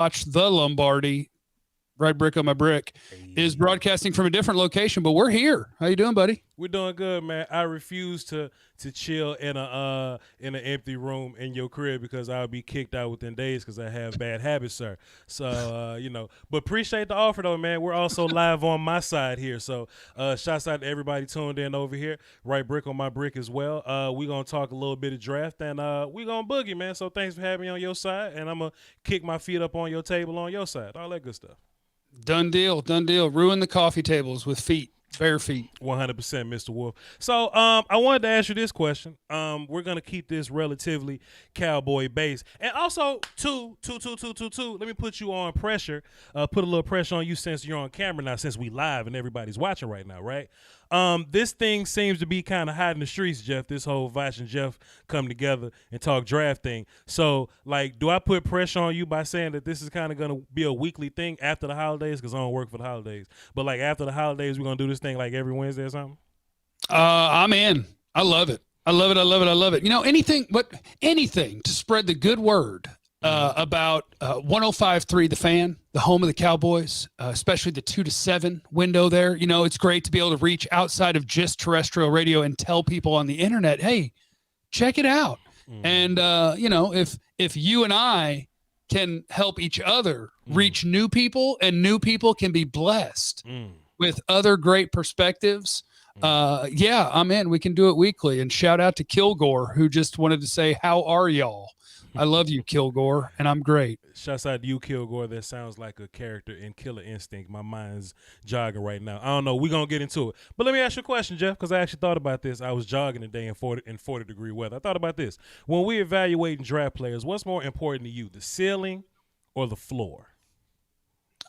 Watch the Lombardi, right brick on my brick, is broadcasting from a different location, but we're here. How you doing, buddy? We're doing good, man. I refuse to chill in an empty room in your crib because I'll be kicked out within days because I have bad habits, sir. So but appreciate the offer though, man. We're also live on my side here. So shouts out to everybody tuned in over here. Right brick on my brick as well. We're gonna talk a little bit of draft and we're gonna boogie, man. So thanks for having me on your side, and I'm gonna kick my feet up on your table on your side. All that good stuff. Done deal. Ruin the coffee tables with feet. Bare feet. 100%, Mr. Wolf. So I wanted to ask you this question. We're going to keep this relatively cowboy based. And also, let me put you on pressure, put a little pressure on you since you're on camera now, since we live and everybody's watching right now, right? This thing seems to be kind of hot in the streets, Jeff, this whole Voch and Jeff come together and talk draft thing. So, like, do I put pressure on you by saying that this is kind of going to be a weekly thing after the holidays? Because I don't work for the holidays. But, like, after the holidays, we're going to do this thing, like, every Wednesday or something? I'm in. I love it. I love it. You know, anything to spread the good word about 105.3 The Fan, the home of the Cowboys, especially the 2 to 7 window there. You know, it's great to be able to reach outside of just terrestrial radio and tell people on the internet, hey, check it out. And, if you and I can help each other reach new people, and new people can be blessed with other great perspectives, I'm in. We can do it weekly. And shout out to Kilgore, who just wanted to say, how are y'all? I love you, Kilgore, and I'm great. Shouts out to you, Kilgore. That sounds like a character in Killer Instinct. My mind's jogging right now. I don't know. We're going to get into it. But let me ask you a question, Jeff, because I actually thought about this. I was jogging today in 40-degree weather. I thought about this. When we evaluating draft players, what's more important to you, the ceiling or the floor?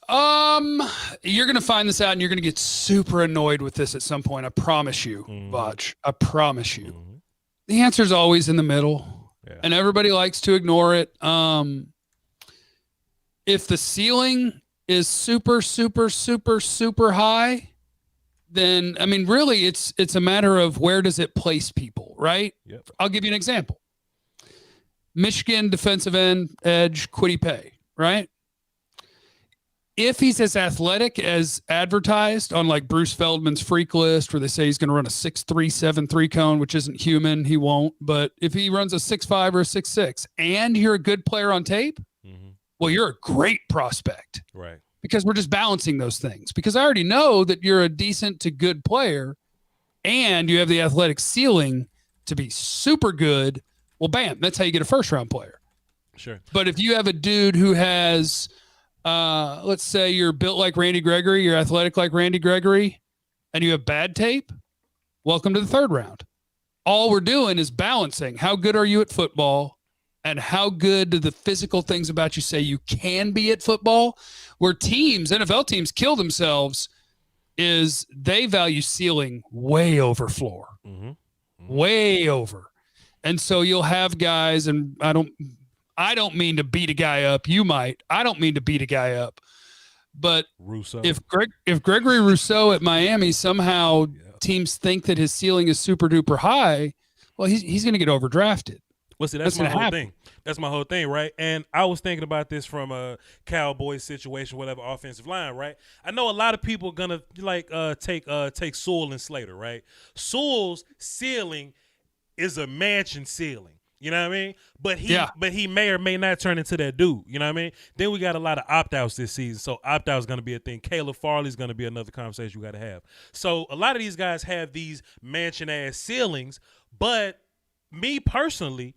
You're going to find this out, and you're going to get super annoyed with this at some point. I promise you, Voch. I promise you. The answer is always in the middle. Yeah. And everybody likes to ignore it. If the ceiling is super, super, super, super high, then, I mean, really, it's a matter of where does it place people, right? Yep. I'll give you an example. Michigan defensive end edge, Kwity Paye, right? If he's as athletic as advertised on like Bruce Feldman's freak list, where they say he's going to run a 6'3", 7'3" cone, which isn't human, he won't. But if he runs a 6'5" or a 6'6", and you're a good player on tape, well, you're a great prospect. Right. Because we're just balancing those things. Because I already know that you're a decent to good player, and you have the athletic ceiling to be super good. Well, bam, that's how you get a first-round player. Sure. But if you have a dude who has... let's say you're built like Randy Gregory, you're athletic like Randy Gregory, and you have bad tape, welcome to the third round. All we're doing is balancing how good are you at football and how good do the physical things about you say you can be at football. Where teams, NFL teams, kill themselves is they value ceiling way over floor. Way over. And so you'll have guys, and I don't mean to beat a guy up. You might. I don't mean to beat a guy up. But Rousseau. if Gregory Rousseau at Miami somehow teams think that his ceiling is super duper high, well, he's going to get overdrafted. Well, see, that's my whole thing. That's my whole thing, right? And I was thinking about this from a Cowboys situation, whatever, offensive line, right? I know a lot of people are gonna take Sewell and Slater, right? Sewell's ceiling is a mansion ceiling. You know what I mean? But he may or may not turn into that dude. You know what I mean? Then we got a lot of opt-outs this season. So opt-out is going to be a thing. Caleb Farley's going to be another conversation you got to have. So a lot of these guys have these mansion-ass ceilings. But me personally,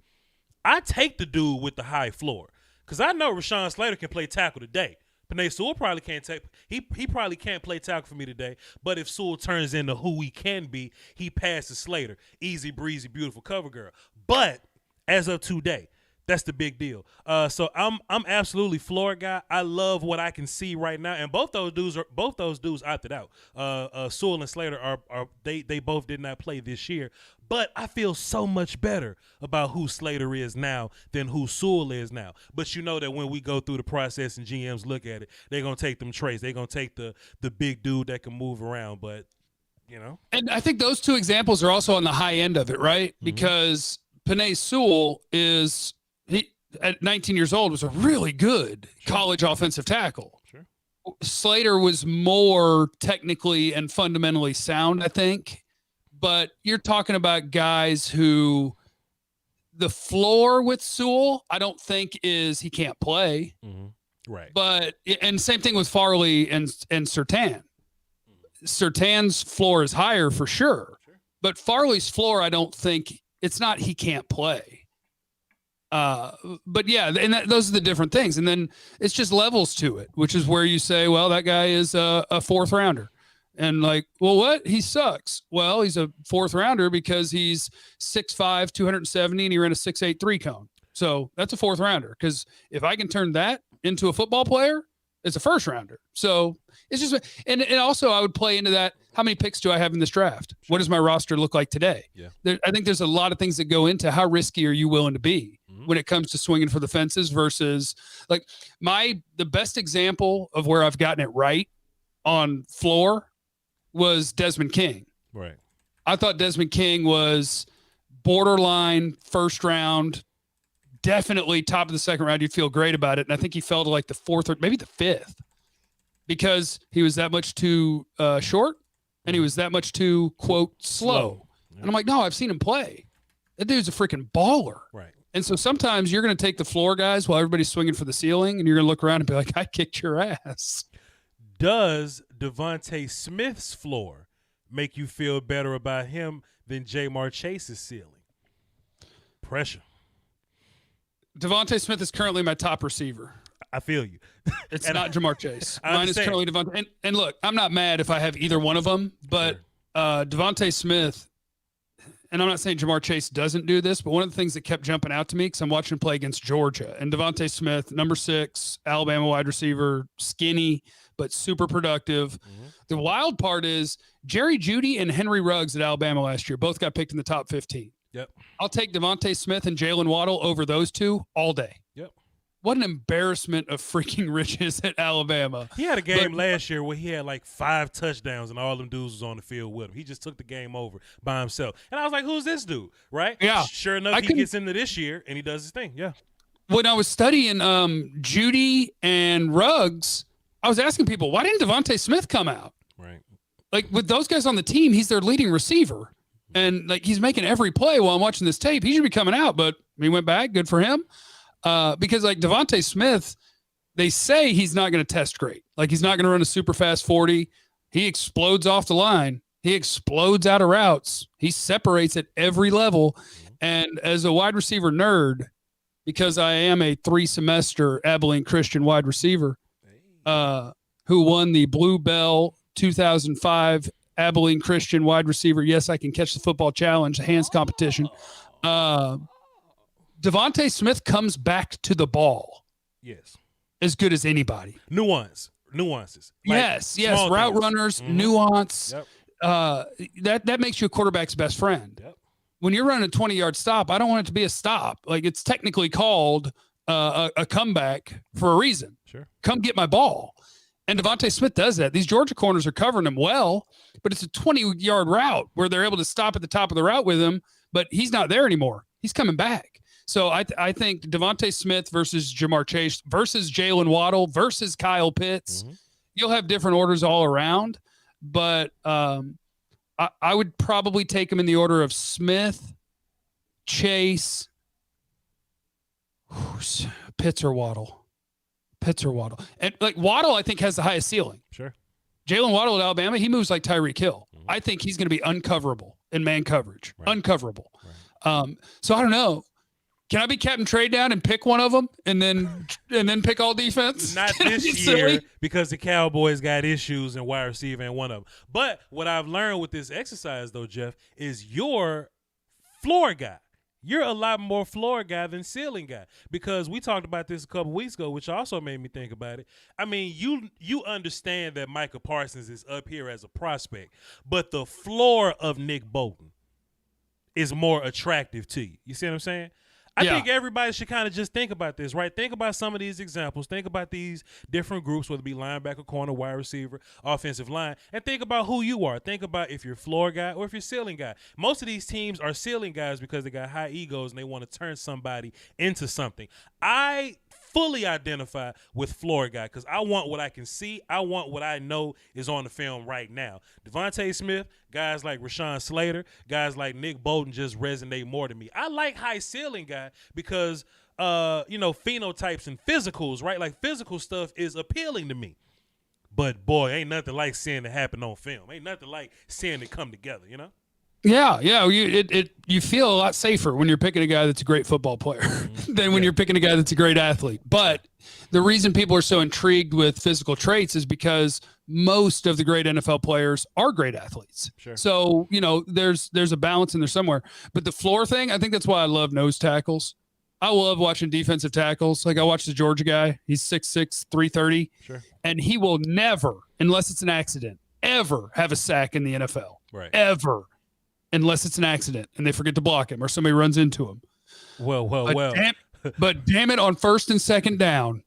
I take the dude with the high floor. Because I know Rashawn Slater can play tackle today. Panay Sewell probably can't take – he probably can't play tackle for me today. But if Sewell turns into who he can be, he passes Slater. Easy, breezy, beautiful cover girl. But – as of today, that's the big deal. So I'm absolutely floor guy. I love what I can see right now, and both those dudes opted out. Sewell and Slater they both did not play this year, but I feel so much better about who Slater is now than who Sewell is now. But you know that when we go through the process and GMs look at it, they're gonna take them traits. They're gonna take the big dude that can move around, but you know. And I think those two examples are also on the high end of it, right? Because Panay Sewell at 19 years old, was a really good college offensive tackle. Sure. Slater was more technically and fundamentally sound, I think. But you're talking about guys who the floor with Sewell, I don't think is he can't play. Mm-hmm. Right. But, and same thing with Farley and Surtain. Surtain's floor is higher for sure. But Farley's floor, I don't think it's not he can't play. But yeah, and those are the different things. And then it's just levels to it, which is where you say, well, that guy is a fourth rounder. And like, well, what? He sucks. Well, he's a fourth rounder because he's 6'5", 270, and he ran a 6'8" 3-cone. So that's a fourth rounder. Because if I can turn that into a football player, it's a first rounder. So it's just, and also I would play into that. How many picks do I have in this draft? What does my roster look like today? Yeah. I think there's a lot of things that go into how risky are you willing to be when it comes to swinging for the fences versus like the best example of where I've gotten it right on floor was Desmond King. Right. I thought Desmond King was borderline first round, definitely top of the second round. You'd feel great about it. And I think he fell to like the fourth or maybe the fifth because he was that much too short and he was that much too, quote, slow. Yeah. And I'm like, no, I've seen him play. That dude's a freaking baller. Right. And so sometimes you're going to take the floor guys while everybody's swinging for the ceiling and you're going to look around and be like, I kicked your ass. Does Devontae Smith's floor make you feel better about him than Jamar Chase's ceiling? Pressure. Devontae Smith is currently my top receiver. I feel you. It's not Jamar Chase. I Mine is currently Devontae. And look, I'm not mad if I have either one of them, but Devontae Smith, and I'm not saying Jamar Chase doesn't do this, but one of the things that kept jumping out to me because I'm watching him play against Georgia, and Devontae Smith, number 6, Alabama wide receiver, skinny, but super productive. Mm-hmm. The wild part is Jerry Jeudy and Henry Ruggs at Alabama last year both got picked in the top 15. Yep. I'll take Devontae Smith and Jalen Waddle over those two all day. Yep. What an embarrassment of freaking riches at Alabama. He had a game last year where he had like 5 touchdowns and all them dudes was on the field with him. He just took the game over by himself. And I was like, who's this dude? Right? Yeah. Sure enough, he gets into this year and he does his thing. Yeah. When I was studying Jeudy and Ruggs, I was asking people, why didn't Devontae Smith come out? Right. Like with those guys on the team, he's their leading receiver. And like he's making every play while I'm watching this tape. He should be coming out, but he went back. Good for him. Because like Devontae Smith, they say he's not going to test great. Like he's not going to run a super fast 40. He explodes off the line. He explodes out of routes. He separates at every level. And as a wide receiver nerd, because I am a 3-semester Abilene Christian wide receiver, who won the Blue Bell 2005 Abilene Christian wide receiver. Yes, I can catch the football challenge, hands competition. Devontae Smith comes back to the ball. Yes. As good as anybody. Nuances. Like yes. Route things. Runners, nuance. Yep. That makes you a quarterback's best friend. Yep. When you're running a 20-yard stop, I don't want it to be a stop. Like it's technically called a comeback for a reason. Sure. Come get my ball. And Devontae Smith does that. These Georgia corners are covering him well, but it's a 20-yard route where they're able to stop at the top of the route with him, but he's not there anymore. He's coming back. So I think Devontae Smith versus Jamar Chase versus Jalen Waddle versus Kyle Pitts, you'll have different orders all around, but I would probably take them in the order of Smith, Chase, Pitts or Waddle. And like Waddle, I think has the highest ceiling. Sure. Jalen Waddle at Alabama, he moves like Tyree Hill. I think he's going to be uncoverable in man coverage. Right. Uncoverable. Right. So I don't know. Can I be Captain Trade Down and pick one of them and then pick all defense? Not this year because the Cowboys got issues and wide receiver and one of them. But what I've learned with this exercise though, Jeff, is you're floor guy. You're a lot more floor guy than ceiling guy because we talked about this a couple weeks ago, which also made me think about it. I mean, you understand that Micah Parsons is up here as a prospect, but the floor of Nick Bolton is more attractive to you. You see what I'm saying? I think everybody should kind of just think about this, right? Think about some of these examples. Think about these different groups, whether it be linebacker, corner, wide receiver, offensive line, and think about who you are. Think about if you're a floor guy or if you're a ceiling guy. Most of these teams are ceiling guys because they got high egos and they want to turn somebody into something. I fully identify with floor guy because I want what I can see. I want what I know is on the film right now. Devontae Smith, guys like Rashawn Slater, guys like Nick Bolton just resonate more to me. I like high ceiling guy because phenotypes and physicals, right? Like physical stuff is appealing to me. But boy, ain't nothing like seeing it happen on film. Ain't nothing like seeing it come together, you know? Yeah. You feel a lot safer when you're picking a guy that's a great football player than when you're picking a guy that's a great athlete. But the reason people are so intrigued with physical traits is because most of the great NFL players are great athletes. Sure. So, there's a balance in there somewhere. But the floor thing, I think that's why I love nose tackles. I love watching defensive tackles. Like I watched the Georgia guy. He's 6'6", 330. Sure. And he will never, unless it's an accident, ever have a sack in the NFL. Right. Ever. Unless it's an accident and they forget to block him or somebody runs into him. Well. But damn it, on first and second down,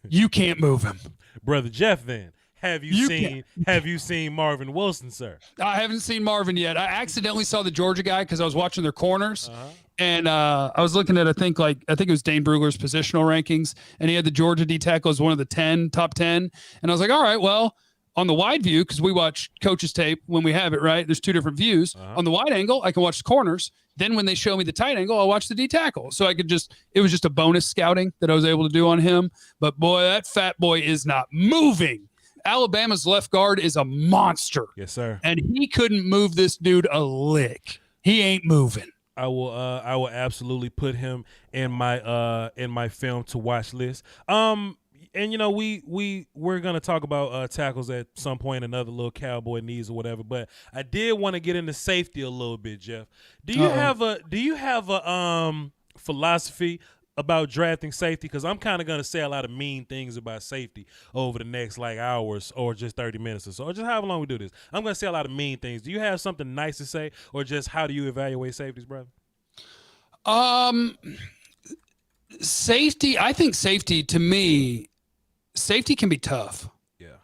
you can't move him. Brother Jeff, then, have you seen Marvin Wilson, sir? I haven't seen Marvin yet. I accidentally saw the Georgia guy because I was watching their corners. And I was looking at, I think it was Dane Brugler's positional rankings, and he had the Georgia D tackle as one of the top 10. And I was like, all right, well, on the wide view, because we watch coach's tape when we have it, right? There's two different views. On the wide angle, I can watch the corners. Then when they show me the tight angle, I'll watch the D tackle. So it was just a bonus scouting that I was able to do on him. But boy, that fat boy is not moving. Alabama's left guard is a monster. Yes, sir. And he couldn't move this dude a lick. He ain't moving. I will absolutely put him in my film to watch list. And we're gonna talk about tackles at some point, another little Cowboy needs or whatever. But I did want to get into safety a little bit, Jeff. Do you have a philosophy about drafting safety? Because I'm kind of gonna say a lot of mean things about safety over the next hours or just 30 minutes or so, or just however long we do this. I'm gonna say a lot of mean things. Do you have something nice to say, or just how do you evaluate safeties, brother? Safety. I think safety to me. Safety can be tough. Yeah.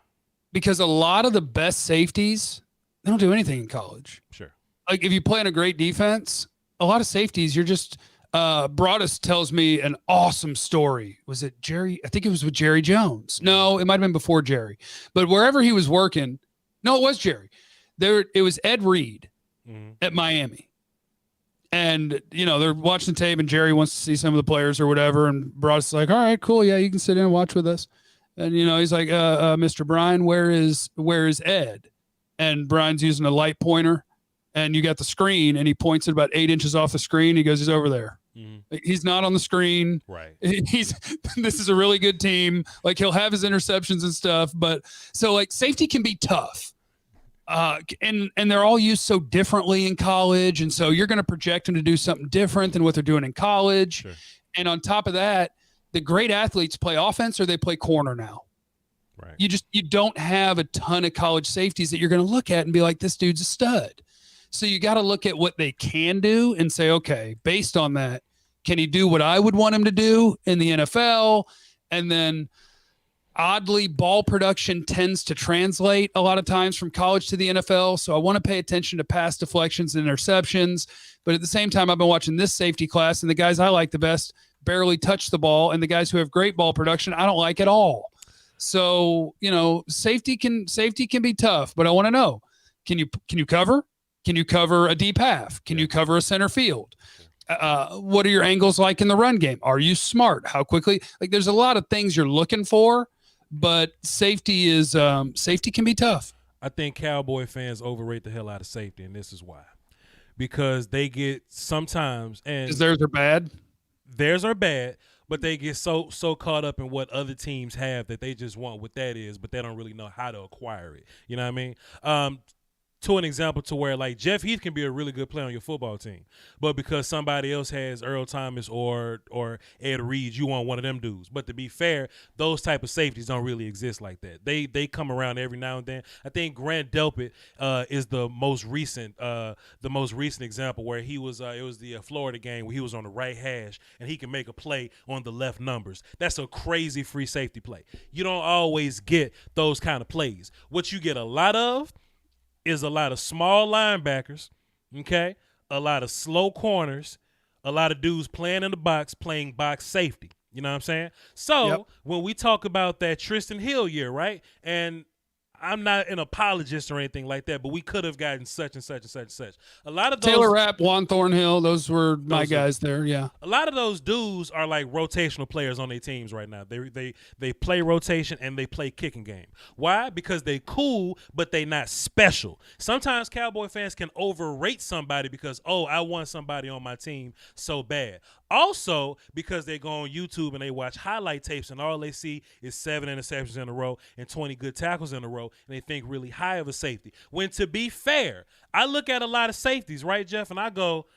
Because a lot of the best safeties, they don't do anything in college. Sure. Like if you play in a great defense, a lot of safeties, you're just Broadus tells me an awesome story. Was it Jerry? I think it was with Jerry Jones. No, it might have been before Jerry. But wherever he was working, no, it was Jerry. It was Ed Reed at Miami. And, they're watching the tape and Jerry wants to see some of the players or whatever. And Broadus is like, all right, cool. Yeah, you can sit in and watch with us. And, he's like, Mr. Bryan, where is Ed? And Brian's using a light pointer and you got the screen and he points it about 8 inches off the screen. He goes, he's over there. He's not on the screen. Right. This is a really good team. Like he'll have his interceptions and stuff, but so safety can be tough. And they're all used so differently in college. And so you're going to project them to do something different than what they're doing in college. Sure. And on top of that, the great athletes play offense or they play corner now. Right. You don't have a ton of college safeties that you're going to look at and be like, this dude's a stud. So you got to look at what they can do and say, okay, based on that, can he do what I would want him to do in the NFL? And then oddly, ball production tends to translate a lot of times from college to the NFL. So I want to pay attention to pass deflections and interceptions. But at the same time, I've been watching this safety class and the guys I like the best barely touch the ball. And the guys who have great ball production, I don't like at all. So, safety can be tough, but I want to know, can you cover? Can you cover a deep half? Can you cover a center field? What are your angles like in the run game? Are you smart? How quickly? There's a lot of things you're looking for, but safety can be tough. I think Cowboy fans overrate the hell out of safety, and this is why. Because they get sometimes, and theirs are bad. Theirs are bad, but they get so caught up in what other teams have that they just want what that is, but they don't really know how to acquire it. You know what I mean? to an example to where like Jeff Heath can be a really good player on your football team, but because somebody else has Earl Thomas or Ed Reed, you want one of them dudes. But to be fair, those type of safeties don't really exist like that. They come around every now and then. I think Grant Delpit is the most recent example where he was it was the Florida game where he was on the right hash and he can make a play on the left numbers. That's a crazy free safety play. You don't always get those kind of plays. What you get a lot of is a lot of small linebackers, okay, a lot of slow corners, a lot of dudes playing in the box, playing box safety. You know what I'm saying? So when we talk about that Tristan Hill year, right, and I'm not an apologist or anything like that, but we could have gotten such and such and such and such. A lot of those, Taylor Rapp, Juan Thornhill, those were my guys there. Yeah, a lot of those dudes are like rotational players on their teams right now. They play rotation and they play kicking game. Why? Because they cool, but they not special. Sometimes Cowboy fans can overrate somebody because I want somebody on my team so bad. Also, because they go on YouTube and they watch highlight tapes and all they see is 7 interceptions in a row and 20 good tackles in a row, and they think really high of a safety. When, to be fair, I look at a lot of safeties, right, Jeff, and I go,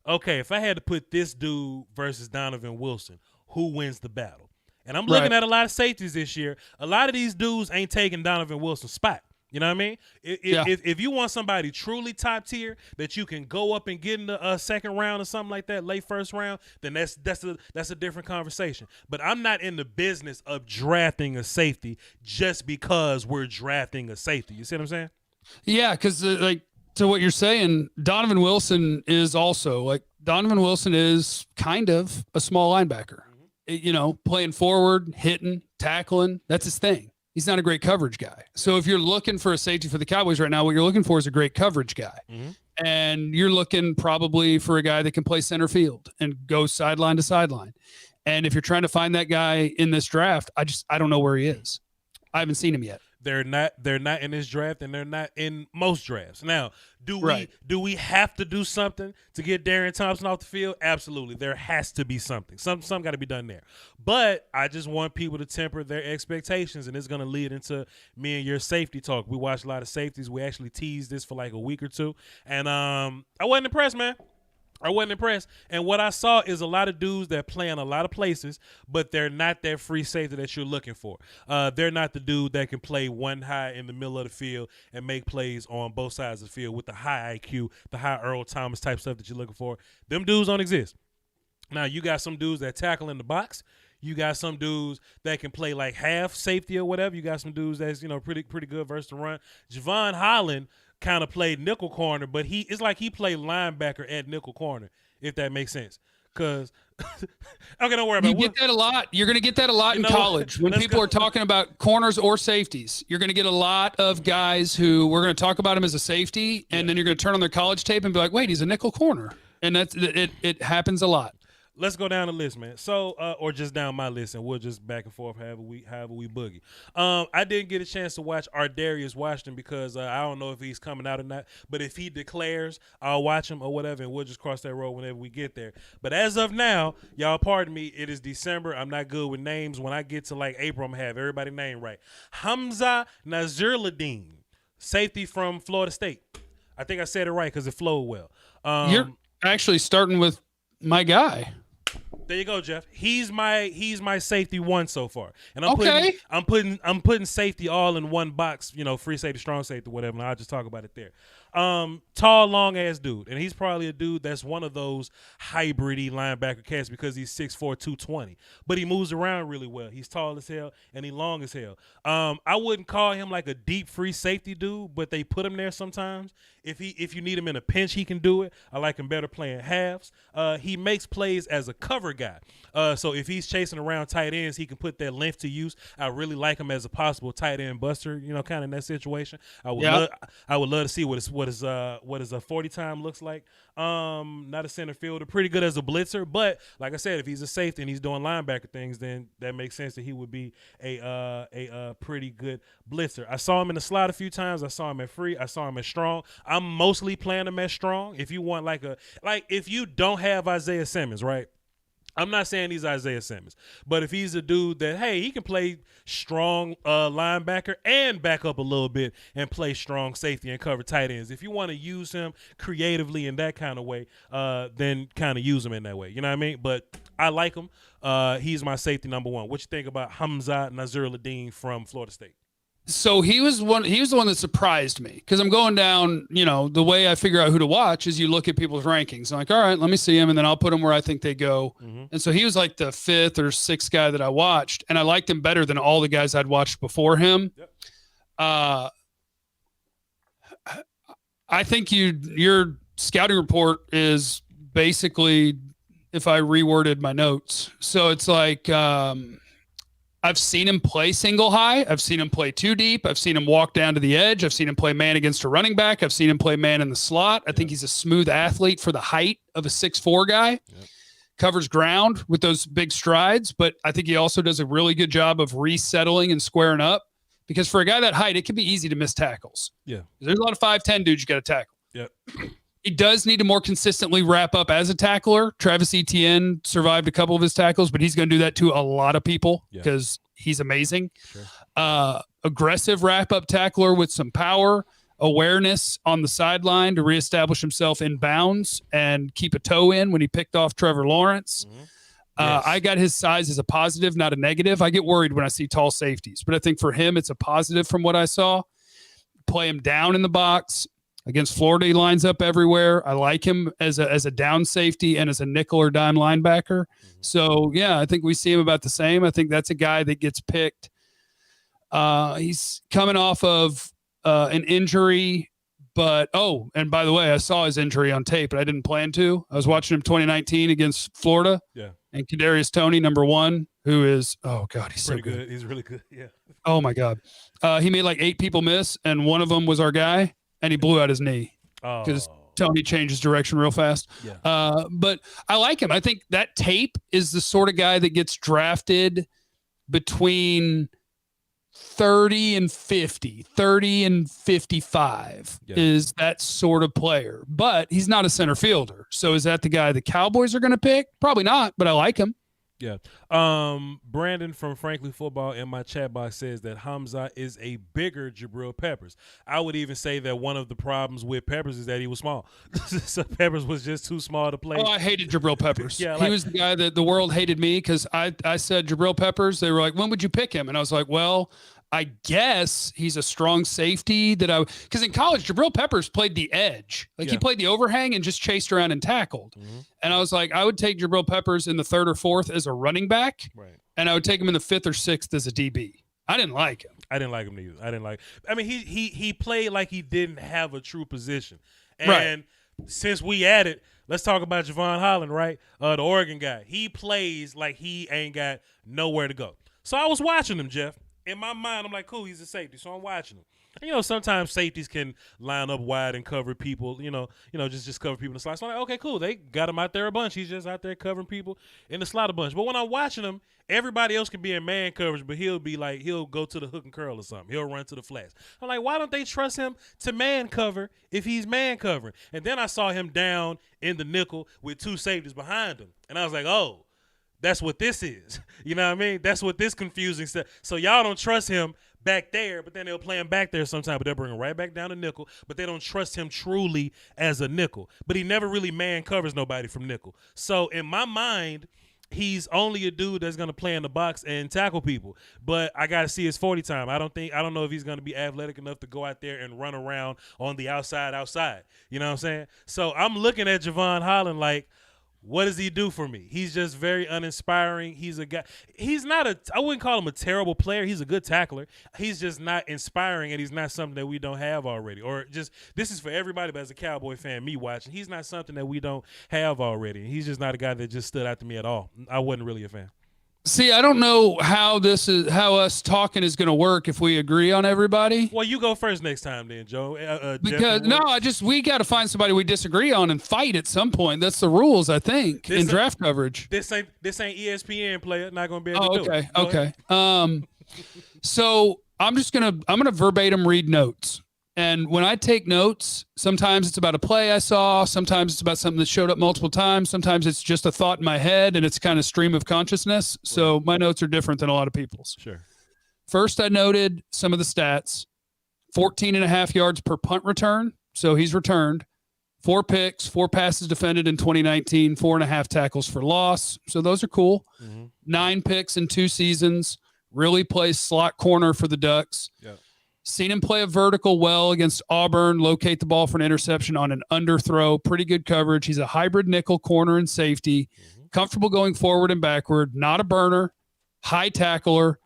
okay, if I had to put this dude versus Donovan Wilson, who wins the battle? And I'm looking at a lot of safeties this year. A lot of these dudes ain't taking Donovan Wilson's spot. You know what I mean? If you want somebody truly top tier that you can go up and get in the second round or something like that, late first round, then that's a different conversation. But I'm not in the business of drafting a safety just because we're drafting a safety. You see what I'm saying? Yeah, because like to what you're saying, Donovan Wilson is kind of a small linebacker. You know, playing forward, hitting, tackling, that's his thing. He's not a great coverage guy. So if you're looking for a safety for the Cowboys right now, what you're looking for is a great coverage guy. And you're looking probably for a guy that can play center field and go sideline to sideline. And if you're trying to find that guy in this draft, I don't know where he is. I haven't seen him yet. They're not in this draft, and they're not in most drafts. Now, do we have to do something to get Darian Thompson off the field? Absolutely. There has to be something. Something got to be done there. But I just want people to temper their expectations, and it's going to lead into me and your safety talk. We watched a lot of safeties. We actually teased this for like a week or two, and I wasn't impressed, man. I wasn't impressed. And what I saw is a lot of dudes that play in a lot of places, but they're not that free safety that you're looking for. They're not the dude that can play one high in the middle of the field and make plays on both sides of the field with the high IQ, the high Earl Thomas type stuff that you're looking for. Them dudes don't exist. Now, you got some dudes that tackle in the box. You got some dudes that can play like half safety or whatever. You got some dudes that's, pretty good versus the run. Javon Holland kind of played nickel corner, but it's like he played linebacker at nickel corner, if that makes sense. Because okay, don't worry about it. You get that a lot. You're going to get that a lot in college when people are talking about corners or safeties. You're going to get a lot of guys who we're going to talk about him as a safety, and then you're going to turn on their college tape and be like, "Wait, he's a nickel corner," and it happens a lot. Let's go down the list, man. So, or just down my list, and we'll just back and forth however we boogie. I didn't get a chance to watch Ardarius Washington because I don't know if he's coming out or not. But if he declares, I'll watch him or whatever, and we'll just cross that road whenever we get there. But as of now, y'all pardon me, it is December. I'm not good with names. When I get to like April, I'm gonna have everybody's name right. Hamza Nazirladeen, safety from Florida State. I think I said it right because it flowed well. You're actually starting with my guy. There you go, Jeff. He's my safety one so far, and I'm putting safety all in one box. Free safety, strong safety, whatever. And I'll just talk about it there. Tall, long ass dude, and he's probably a dude that's one of those hybrid-y linebacker cats because he's 6'4", 220, but he moves around really well. He's tall as hell and he long as hell. I wouldn't call him like a deep free safety dude, but they put him there sometimes. If you need him in a pinch, he can do it. I like him better playing halves. He makes plays as a cover guy. So if he's chasing around tight ends, he can put that length to use. I really like him as a possible tight end buster, kind of in that situation. I would love to see what his 40 time looks like. Not a center fielder, pretty good as a blitzer, but like I said, if he's a safety and he's doing linebacker things, then that makes sense that he would be a pretty good blitzer. I saw him in the slot a few times. I saw him at free. I saw him at strong. I'm mostly playing him at strong. If you want if you don't have Isaiah Simmons, right? I'm not saying he's Isaiah Simmons, but if he's a dude that, hey, he can play strong linebacker and back up a little bit and play strong safety and cover tight ends. If you want to use him creatively in that kind of way, then kind of use him in that way. You know what I mean? But I like him. He's my safety number one. What you think about Hamza Nazeer-Ladeen from Florida State? So he was the one that surprised me, because I'm going down, the way I figure out who to watch is you look at people's rankings. I'm like, all right, let me see him, and then I'll put him where I think they go. Mm-hmm. And so he was like the 5th or 6th guy that I watched, and I liked him better than all the guys I'd watched before him. Yep. I think your scouting report is basically, if I reworded my notes, so it's like, I've seen him play single high. I've seen him play two deep. I've seen him walk down to the edge. I've seen him play man against a running back. I've seen him play man in the slot. I think he's a smooth athlete for the height of a 6'4" guy. Yep. Covers ground with those big strides, but I think he also does a really good job of resettling and squaring up, because for a guy that height, it can be easy to miss tackles. Yeah. There's a lot of 5'10" dudes you got to tackle. Yep. He does need to more consistently wrap up as a tackler. Travis Etienne survived a couple of his tackles, but he's going to do that to a lot of people because he's amazing. Sure. Aggressive wrap-up tackler with some power, awareness on the sideline to reestablish himself in bounds and keep a toe in when he picked off Trevor Lawrence. Mm-hmm. Yes. I got his size as a positive, not a negative. I get worried when I see tall safeties, but I think for him, it's a positive from what I saw. Play him down in the box. Against Florida, he lines up everywhere. I like him as a down safety and as a nickel or dime linebacker. Mm-hmm. So, yeah, I think we see him about the same. I think that's a guy that gets picked. He's coming off of an injury, but, and by the way, I saw his injury on tape, but I didn't plan to. I was watching him 2019 against Florida. Yeah. And Kadarius Toney, number 1, who is, oh, God, he's pretty so good. He's really good, yeah. Oh, my God. He made like 8 people miss, and one of them was our guy. And he blew out his knee because Tony changes direction real fast. Yeah. But I like him. I think that tape is the sort of guy that gets drafted between 30 and 50, 30 and 55 is that sort of player. But he's not a center fielder. So is that the guy the Cowboys are going to pick? Probably not, but I like him. Yeah. Brandon from Frankly Football in my chat box says that Hamza is a bigger Jabril Peppers. I would even say that one of the problems with Peppers is that he was small. So Peppers was just too small to play. Oh, I hated Jabril Peppers. He was the guy that the world hated me because I said Jabril Peppers. They were like, when would you pick him? And I was like, well, I guess he's a strong safety because in college, Jabril Peppers played the edge. He played the overhang and just chased around and tackled. Mm-hmm. And I was like, I would take Jabril Peppers in the 3rd or 4th as a running back. Right. And I would take him in the 5th or 6th as a DB. I didn't like him. I didn't like him either. I mean, he played like he didn't have a true position. And since we added, let's talk about Javon Holland, right? The Oregon guy. He plays like he ain't got nowhere to go. So I was watching him, Jeff. In my mind, I'm like, cool, he's a safety, so I'm watching him. Sometimes safeties can line up wide and cover people, just cover people in the slot. So I'm like, okay, cool. They got him out there a bunch. He's just out there covering people in the slot a bunch. But when I'm watching him, everybody else can be in man coverage, but he'll go to the hook and curl or something. He'll run to the flats. I'm like, why don't they trust him to man cover if he's man covering? And then I saw him down in the nickel with 2 safeties behind him. And I was like, oh. That's what this is. You know what I mean? That's what this confusing stuff. So y'all don't trust him back there, but then they'll play him back there sometime, but they'll bring him right back down to nickel, but they don't trust him truly as a nickel. But he never really man covers nobody from nickel. So in my mind, he's only a dude that's going to play in the box and tackle people. But I got to see his 40 time. I don't know if he's going to be athletic enough to go out there and run around on the outside. You know what I'm saying? So I'm looking at Javon Holland like, what does he do for me? He's just very uninspiring. He's a guy. I wouldn't call him a terrible player. He's a good tackler. He's just not inspiring, and he's not something that we don't have already. Or just, this is for everybody, but as a Cowboy fan, me watching, he's not something that we don't have already. He's just not a guy that just stood out to me at all. I wasn't really a fan. See, I don't know how us talking is going to work if we agree on everybody. Well, you go first next time then, Joe. Because we got to find somebody we disagree on and fight at some point. That's the rules, I think, in draft coverage. This ain't ESPN player. Not going to be able to do it. Okay. So I'm going to verbatim read notes. And when I take notes, sometimes it's about a play I saw. Sometimes it's about something that showed up multiple times. Sometimes it's just a thought in my head and it's kind of stream of consciousness. So my notes are different than a lot of people's. Sure. First, I noted some of the stats. 14.5 yards per punt return. So he's returned. 4 picks, 4 passes defended in 2019, 4.5 tackles for loss. So those are cool. 9 picks in 2 seasons. Really plays slot corner for the Ducks. Yeah. Seen him play a vertical well against Auburn, locate the ball for an interception on an underthrow. Pretty good coverage. He's a hybrid nickel, corner, and safety. Comfortable going forward and backward. Not a burner. High tackler.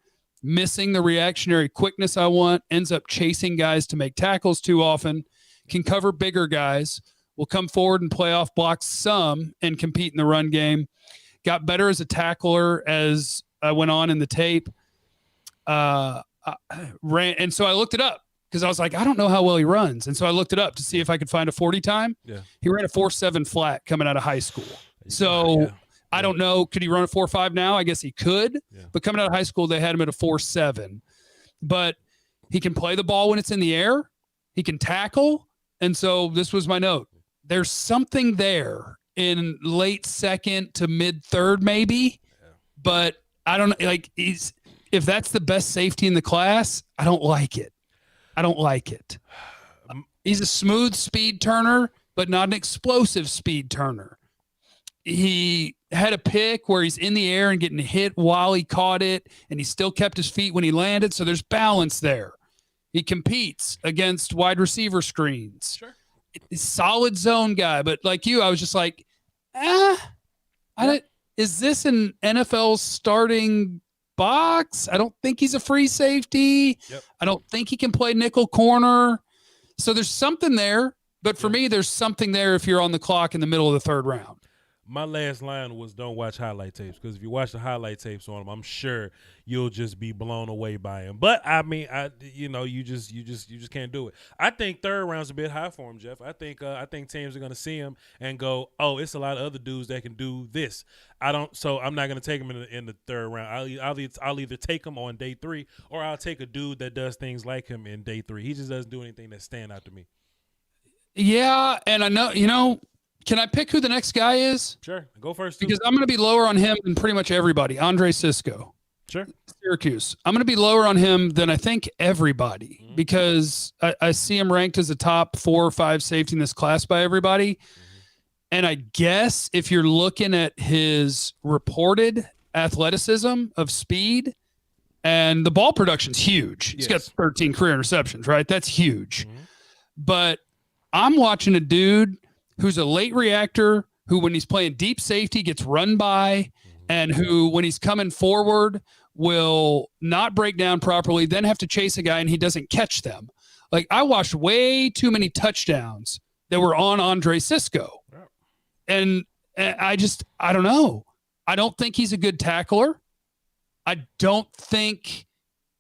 Missing the reactionary quickness I want. Ends up chasing guys to make tackles too often. Can cover bigger guys. Will come forward and play off blocks some and compete in the run game. Got better as a tackler as I went on in the tape. Ran, and so I looked it up because I was like, I don't know how well he runs. And so I looked it up to see if I could find a 40 time. Yeah. He ran a 4.7 flat coming out of high school. So I don't know. Could he run a 4.5 now? I guess he could. Yeah. But coming out of high school, they had him at a 4.7. But he can play the ball when it's in the air. He can tackle. And so this was my note. There's something there in late second to mid third, maybe. Yeah. But I don't like if that's the best safety in the class, I don't like it. I don't like it. He's a smooth speed turner, but not an explosive speed turner. He had a pick where he's in the air and getting hit while he caught it, and he still kept his feet when he landed, so there's balance there. He competes against wide receiver screens. Sure. He's a solid zone guy, but like you, I was just like, is this an NFL starting box? I don't think he's a free safety. Yep. I don't think he can play nickel corner. So there's something there, but for me, there's something there if you're on the clock in the middle of the third round. My last line was don't watch highlight tapes, because if you watch the highlight tapes on him, I'm sure you'll just be blown away by him. But I mean, you just can't do it. I think third round's a bit high for him, Jeff. I think teams are going to see him and go, oh, it's a lot of other dudes that can do this. So I'm not going to take him in the third round. I'll either take him on day 3 or I'll take a dude that does things like him in day 3. He just doesn't do anything that stand out to me. Yeah, and I know, can I pick who the next guy is? Sure. Go first, too. Because I'm going to be lower on him than pretty much everybody. Andre Cisco. Sure. Syracuse. I'm going to be lower on him than I think everybody because I see him ranked as a top 4 or 5 safety in this class by everybody. And I guess if you're looking at his reported athleticism of speed, and the ball production's huge. He's got 13 career interceptions, right? That's huge. But I'm watching a dude who's a late reactor, who when he's playing deep safety gets run by, and who when he's coming forward will not break down properly, then have to chase a guy and he doesn't catch them. Like, I watched way too many touchdowns that were on Andre Cisco. And I don't know. I don't think he's a good tackler. I don't think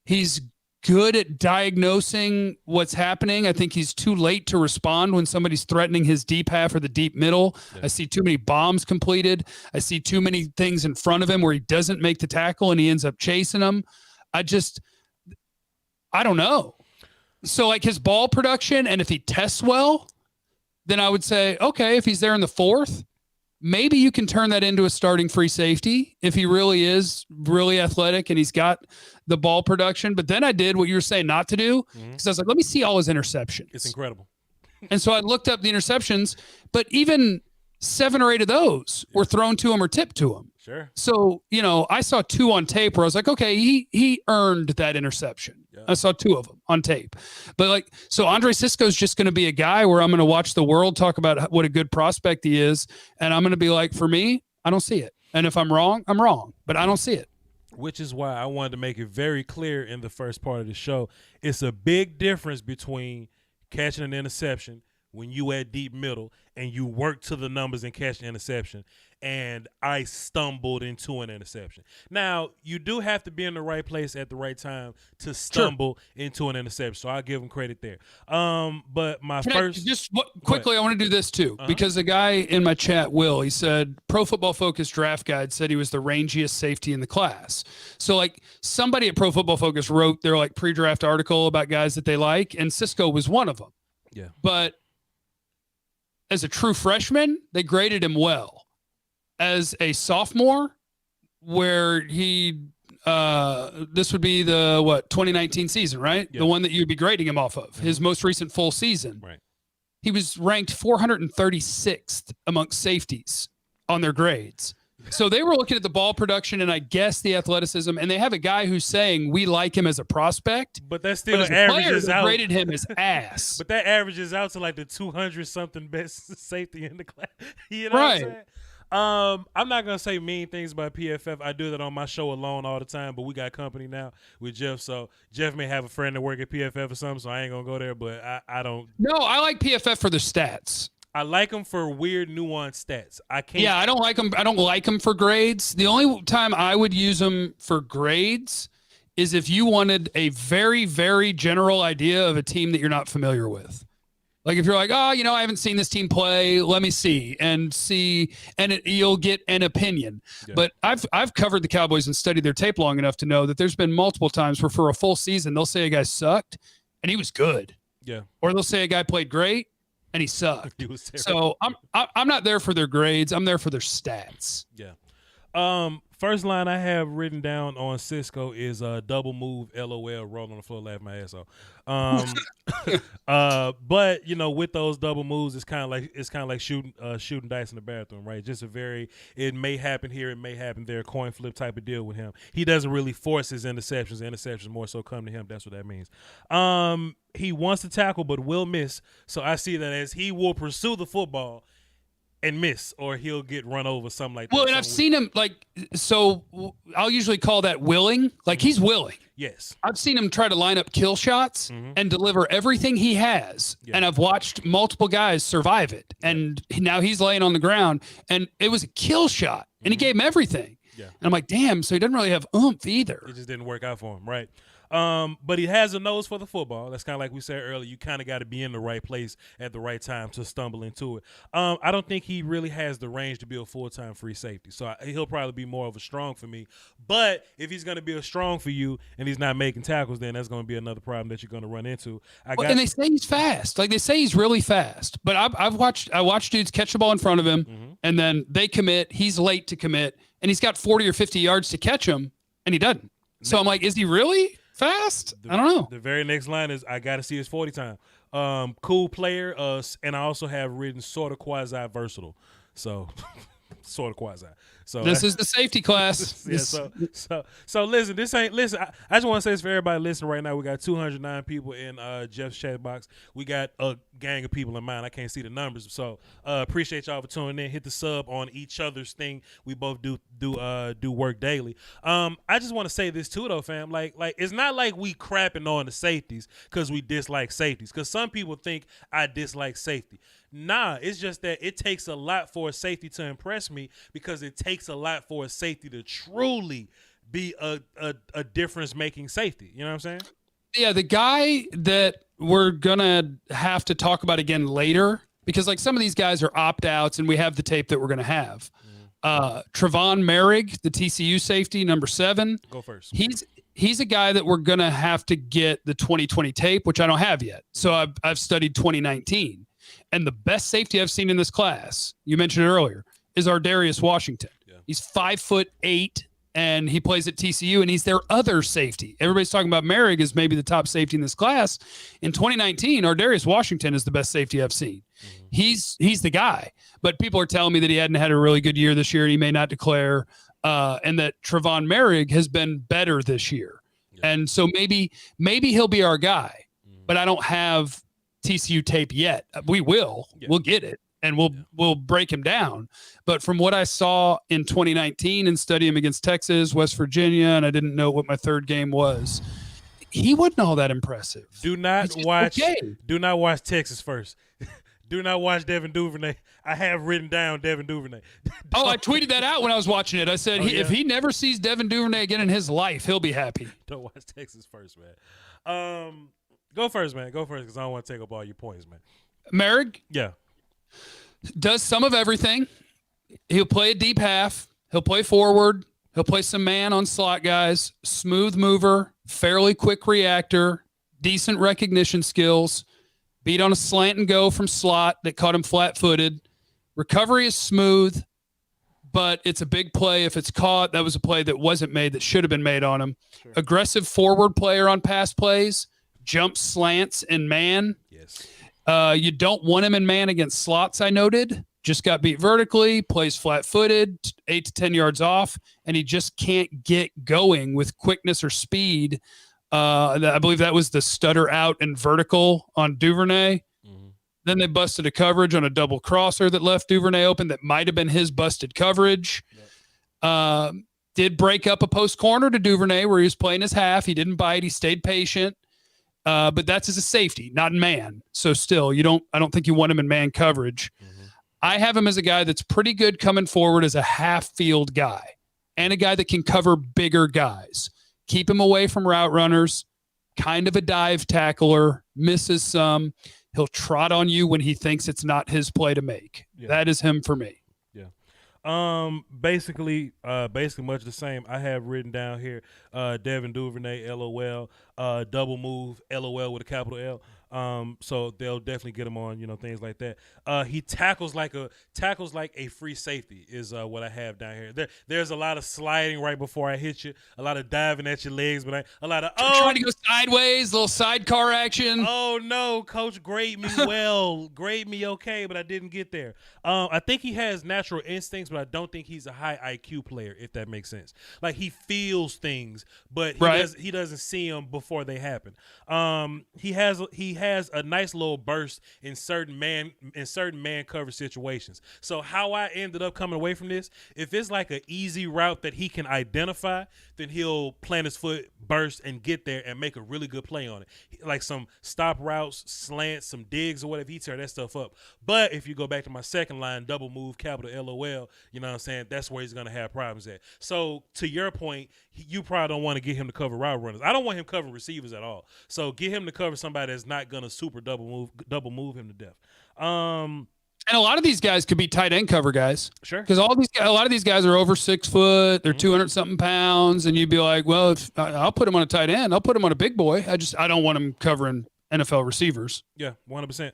he's good at diagnosing what's happening. I think he's too late to respond when somebody's threatening his deep half or the deep middle. Yeah. I see too many bombs completed. I see too many things in front of him where he doesn't make the tackle and he ends up chasing them. I don't know. So like his ball production, and if he tests well, then I would say, okay, if he's there in the 4th, maybe you can turn that into a starting free safety if he really is really athletic and he's got the ball production. But then I did what you were saying not to do, because I was like, let me see all his interceptions. It's incredible. And so I looked up the interceptions, but even 7 or 8 of those were thrown to him or tipped to him. Sure. So, I saw 2 on tape where I was like, okay, he earned that interception. Yeah. I saw 2 of them on tape. But so Andre Cisco is just going to be a guy where I'm going to watch the world talk about what a good prospect he is. And I'm going to be like, for me, I don't see it. And if I'm wrong, I'm wrong, but I don't see it. Which is why I wanted to make it very clear in the first part of the show. It's a big difference between catching an interception when you at deep middle and you work to the numbers and catch the interception, and I stumbled into an interception. Now, you do have to be in the right place at the right time to stumble into an interception. So I'll give him credit there. But my quickly, I want to do this too, because a guy in my chat, Will, he said Pro Football Focus draft guide said he was the rangiest safety in the class. So like somebody at Pro Football Focus wrote their like pre-draft article about guys that they like, and Cisco was one of them. Yeah. But as a true freshman, they graded him well. As a sophomore, where he this would be the 2019 season, right? Yeah. The one that you'd be grading him off of, his most recent full season. Right. He was ranked 436th amongst safeties on their grades. So they were looking at the ball production and I guess the athleticism, and they have a guy who's saying we like him as a prospect, but that still averages out. Graded him as ass. But that averages out to like the 200 something best safety in the class. You know right. what I'm saying? I'm not gonna say mean things about PFF. I do that on my show alone all the time, but we got company now with Jeff. So Jeff may have a friend that work at PFF or something, so I ain't gonna go there. But I don't. No, I like PFF for the stats. I like them for weird, nuanced stats. I can't. Yeah, I don't like them. I don't like them for grades. The only time I would use them for grades is if you wanted a very, very general idea of a team that you're not familiar with. Like if you're like, oh, I haven't seen this team play. Let me see, and you'll get an opinion. Yeah. But I've covered the Cowboys and studied their tape long enough to know that there's been multiple times where for a full season they'll say a guy sucked and he was good. Yeah. Or they'll say a guy played great and he sucked. He was terrible. So I'm not there for their grades. I'm there for their stats. Yeah. First line I have written down on Cisco is double move, LOL, roll on the floor, laugh my ass off. But with those double moves, it's kind of like shooting dice in the bathroom, right? Just it may happen here, it may happen there, coin flip type of deal with him. He doesn't really force his interceptions. The interceptions more so come to him. That's what that means. He wants to tackle but will miss. So I see that as he will pursue the and miss, or he'll get run over, something like that. Well, and I've seen him so I'll usually call that willing. Like he's willing. Yes. I've seen him try to line up kill shots and deliver everything he has. Yeah. And I've watched multiple guys survive it. Yeah. And now he's laying on the ground and it was a kill shot and he gave him everything. Yeah. And I'm like, damn, so he doesn't really have oomph either. It just didn't work out for him. Right. But he has a nose for the football. That's kind of like we said earlier. You kind of got to be in the right place at the right time to stumble into it. I don't think he really has the range to be a full-time free safety. So he'll probably be more of a strong for me. But if he's going to be a strong for you and he's not making tackles, then that's going to be another problem that you're going to run into. And they say he's fast. Like they say he's really fast. But I watched dudes catch the ball in front of him and then they commit. He's late to commit and he's got 40 or 50 yards to catch him and he doesn't. So I'm like, is he really fast? I don't know. The very next line is I got to see his 40 time. Cool player, and I also have written sort of quasi versatile. So sort of quasi. So this is the safety class. Yeah, so listen, I just want to say this for everybody listening right now. We got 209 people in Jeff's chat box. We got a gang of people in mine. I can't see the numbers. So appreciate y'all for tuning in. Hit the sub on each other's thing. We both do work daily. I just want to say this too though, fam. Like it's not like we crapping on the safeties because we dislike safeties. Because some people think I dislike safety. Nah, it's just that it takes a lot for a safety to impress me because it takes a lot for a safety to truly be a difference-making safety. You know what I'm saying? Yeah, the guy that we're going to have to talk about again later, because like some of these guys are opt-outs and we have the tape that we're going to have. Travon Merig, the TCU safety, number 7. Go first. He's a guy that we're going to have to get the 2020 tape, which I don't have yet. So I've studied 2019. And the best safety I've seen in this class, you mentioned it earlier, is Ardarius Washington. Yeah. He's 5'8", and he plays at TCU, and he's their other safety. Everybody's talking about Merig as maybe the top safety in this class. In 2019, Ardarius Washington is the best safety I've seen. He's the guy. But people are telling me that he hadn't had a really good year this year, and he may not declare, and that Travon Merig has been better this year. Yeah. And so maybe he'll be our guy, but I don't have TCU tape yet. We will. Yeah. We'll get it and we'll break him down. But from what I saw in 2019 and study him against Texas, West Virginia, and I didn't know what my third game was, he wasn't all that impressive. Do not watch Texas first. Do not watch Devin Duvernay. I have written down Devin Duvernay. Oh, I tweeted that out when I was watching it. I said, if he never sees Devin Duvernay again in his life, he'll be happy. Don't watch Texas first, man. Go first, man. Go first because I don't want to take up all your points, man. Merig? Yeah. Does some of everything. He'll play a deep half. He'll play forward. He'll play some man on slot guys. Smooth mover. Fairly quick reactor. Decent recognition skills. Beat on a slant and go from slot that caught him flat-footed. Recovery is smooth, but it's a big play if it's caught. That was a play that wasn't made that should have been made on him. Sure. Aggressive forward player on pass plays. Jump slants in man. Yes. You don't want him in man against slots, I noted. Just got beat vertically, plays flat-footed, 8 to 10 yards off, and he just can't get going with quickness or speed. I believe that was the stutter out and vertical on Duvernay. Mm-hmm. Then they busted a coverage on a double crosser that left Duvernay open that might have been his busted coverage. Yep. Did break up a post corner to Duvernay where he was playing his half. He didn't bite. He stayed patient. But that's as a safety, not in man. So still, I don't think you want him in man coverage. Mm-hmm. I have him as a guy that's pretty good coming forward as a half field guy and a guy that can cover bigger guys. Keep him away from route runners, kind of a dive tackler, misses some. He'll trot on you when he thinks it's not his play to make. Yeah. That is him for me. Yeah. Basically much the same. I have written down here, Devin Duvernay, LOL, double move, LOL with a capital L. So they'll definitely get him on, things like that. He tackles like a free safety is what I have down here. There's a lot of sliding right before I hit you, a lot of diving at your legs, but a lot of trying to go sideways, little sidecar action. Oh no, coach, grade me well, grade me okay, but I didn't get there. I think he has natural instincts, but I don't think he's a high IQ player, if that makes sense. Like he feels things, but he doesn't see them before they happen. He has a nice little burst in certain man cover situations. So how I ended up coming away from this, if it's like an easy route that he can identify, then he'll plant his foot, burst, and get there and make a really good play on it. Like some stop routes, slants, some digs or whatever, he tear that stuff up. But if you go back to my second line, double move, capital LOL, you know what I'm saying? That's where he's going to have problems at. So to your point, you probably don't want to get him to cover route runners. I don't want him covering receivers at all. So get him to cover somebody that's not going to super double move him to death. And a lot of these guys could be tight end cover guys. Sure. Because a lot of these guys are over 6 foot. They're 200 something pounds. And you'd be like, well, if I'll put him on a tight end, I'll put him on a big boy. I don't want him covering NFL receivers. Yeah, 100%.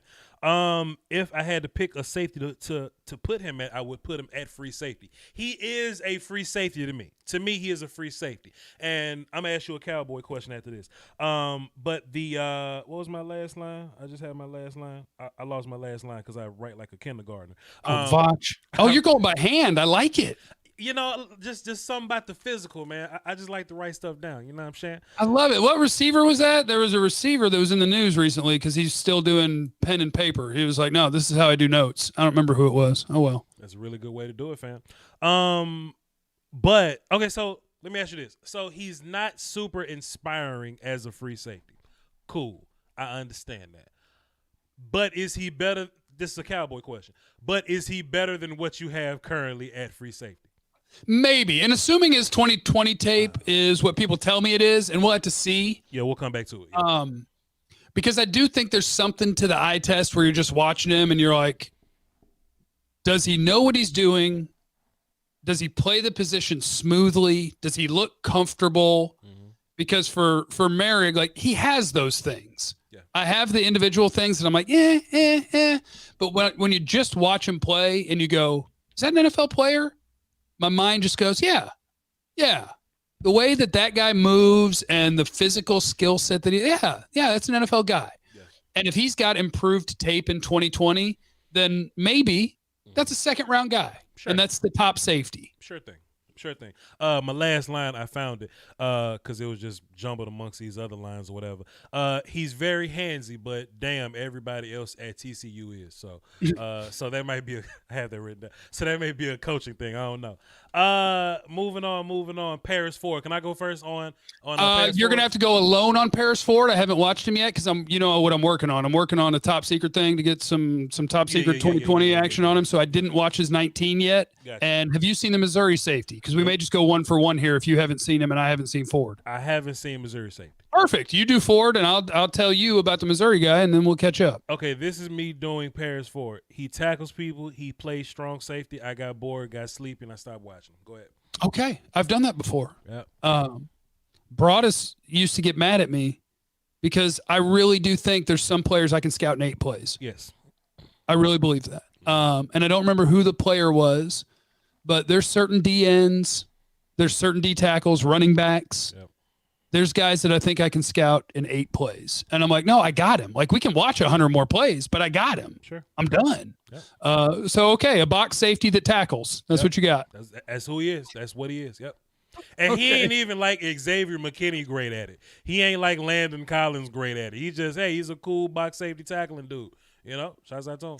If I had to pick a safety to put him at, I would put him at free safety. He is a free safety to me. To me, he is a free safety. And I'm gonna ask you a Cowboy question after this. But what was my last line? I just had my last line. I lost my last line because I write like a kindergartner. Voch. Oh, you're going by hand. I like it. Just something about the physical, man. I just like to write stuff down. You know what I'm saying? I love it. What receiver was that? There was a receiver that was in the news recently because he's still doing pen and paper. He was like, no, this is how I do notes. I don't remember who it was. Oh, well. That's a really good way to do it, fam. But, okay, so let me ask you this. So he's not super inspiring as a free safety. Cool. I understand that. But is he better? This is a Cowboy question. But is he better than what you have currently at free safety? Maybe. And assuming his 2020 tape is what people tell me it is, and we'll have to see. Yeah, we'll come back to it. Yeah. Because I do think there's something to the eye test where you're just watching him and you're like, does he know what he's doing? Does he play the position smoothly? Does he look comfortable? Mm-hmm. Because for Merig, like, he has those things. Yeah. I have the individual things and I'm like, But when you just watch him play and you go, is that an NFL player? My mind just goes, yeah. The way that guy moves and the physical skill set that that's an NFL guy. Yeah. And if he's got improved tape in 2020, then maybe that's a second round guy. Sure. And that's the top safety. Sure thing. My last line, I found it because it was just jumbled amongst these other lines or whatever. He's very handsy, but damn, everybody else at TCU is. So that might be I have that written down. So that may be a coaching thing. I don't know. Moving on. Paris Ford. Can I go first on Paris You're Ford? gonna have to go alone on Paris Ford. I haven't watched him yet because you know what I'm working on. I'm working on a top secret thing to get some top secret 2020 action on him. So I didn't watch his 19 yet. Gotcha. And have you seen the Missouri safety? Because we may just go 1 for 1 here if you haven't seen him and I haven't seen Ford. I haven't seen Missouri safety. Perfect. You do Ford, and I'll tell you about the Missouri guy, and then we'll catch up. Okay, this is me doing Paris Ford. He tackles people. He plays strong safety. I got bored, got sleepy, and I stopped watching. Go ahead. Okay, I've done that before. Yeah. Broadus used to get mad at me because I really do think there's some players I can scout in 8 plays. Yes. I really believe that. And I don't remember who the player was, but there's certain DNs, there's certain D tackles, running backs. Yep. There's guys that I think I can scout in 8 plays. And I'm like, no, I got him. Like, we can watch 100 more plays, but I got him. Sure. I'm done. Yep. So, okay, a box safety that tackles. That's what you got. That's who he is. That's what he is. Yep. And he ain't even like Xavier McKinney great at it. He ain't like Landon Collins great at it. He just, hey, he's a cool box safety tackling dude. You know, shouts out to him.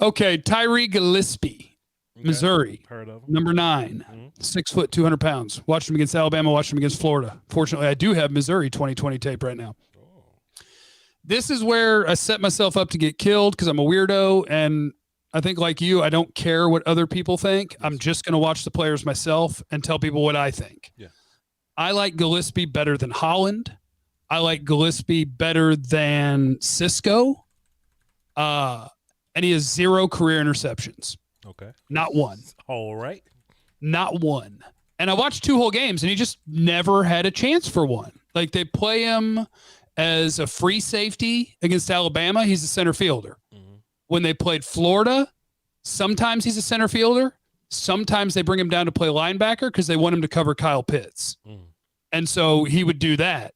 Okay, Tyree Gillespie. Okay. Missouri, heard of him. Number 9, 6 foot, 200 pounds. Watched him against Alabama, watched him against Florida. Fortunately, I do have Missouri 2020 tape right now. This is where I set myself up to get killed because I'm a weirdo. And I think like you, I don't care what other people think. I'm just going to watch the players myself and tell people what I think. Yeah. I like Gillespie better than Holland. I like Gillespie better than Cisco. And he has 0 career interceptions. Okay. Not one. All right. Not one. And I watched 2 whole games, and he just never had a chance for one. Like, they play him as a free safety against Alabama. He's a center fielder. Mm-hmm. When they played Florida, sometimes he's a center fielder. Sometimes they bring him down to play linebacker because they want him to cover Kyle Pitts. Mm. And so he would do that.